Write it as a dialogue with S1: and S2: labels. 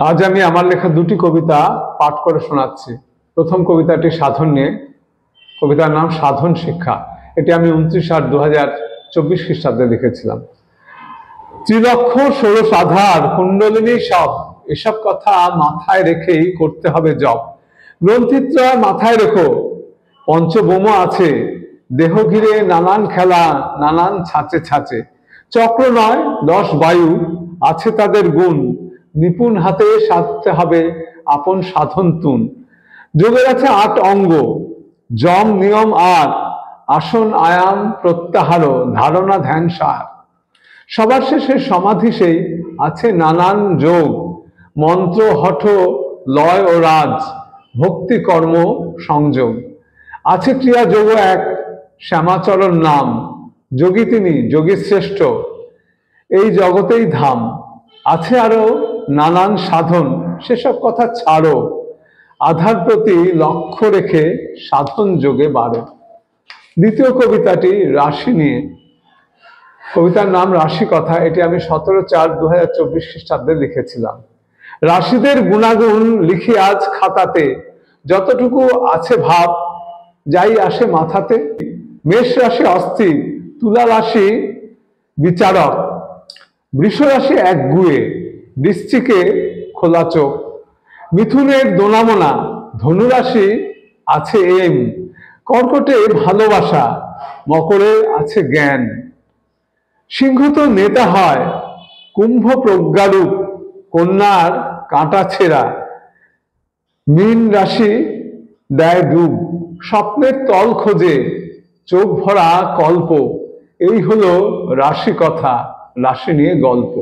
S1: আজ আমি আমার লেখা দুটি কবিতা পাঠ করে শোনাচ্ছি। প্রথম কবিতাটি সাধন নিয়ে। কবিতার নাম সাধন শিক্ষা। এটি আমি 29/8/2024 খ্রিস্টাব্দে লিখেছিলাম। ত্রিলক্ষ ষোড়শ আধার কুণ্ডলিনী সব, এসব কথা মাথায় রেখেই করতে হবে জপ। গ্রন্থিত্রয় মাথায় রেখো, পঞ্চবোম আছে দেহ ঘিরে, নানান খেলা নানান ছাঁচে ছাঁচে। চক্র নয় 10 বায়ু, আছে তাদের গুণ, নিপুণ হাতে সাধতে হবে আপন সাধন তুন। যোগের আছে 8 অঙ্গ, যম নিয়ম আর, আসন আয়াম প্রত্যাহার, ধারণা ধ্যান সার। সবার শেষে সমাধি সেই, আছে নানান যোগ, মন্ত্র হঠ লয় ও রাজ, ভক্তি কর্ম সংযোগ। আছে ক্রিয়া যোগ এক, শ্যামাচরণ নাম, যোগী তিনি যোগী শ্রেষ্ঠ, এই জগতেই ধাম। আছে আরো নানান সাধন, সেসব কথা ছাড়ো, আধার প্রতি লক্ষ্য রেখে সাধন যোগে বাড়ো। দ্বিতীয় কবিতাটি রাশি নিয়ে। কবিতার নাম রাশি কথা। এটি আমি 17/4/2024 খ্রিস্টাব্দে লিখেছিলাম। রাশিদের গুণাগুণ লিখি আজ খাতাতে, যতটুকু আছে ভাব যাই আসে মাথাতে। মেষ রাশি অস্থির, তুলা রাশি বিচারক, বৃষ রাশি একগুয়ে, বৃশ্চিকে খোলা চোখ, মিথুনের দোনামোনা, ধনুরাশি আছে এম, কর্কটে ভালোবাসা, মকরে আছে জ্ঞান। সিংহ তো নেতা হয়, কুম্ভ প্রজ্ঞারূপ, কন্যার কাঁটা ছেঁড়া, মীন রাশি দেয় ডুব, স্বপ্নের তল খোঁজে, চোখ ভরা কল্প। এই হলো রাশি কথা, রাশি নিয়ে গল্প।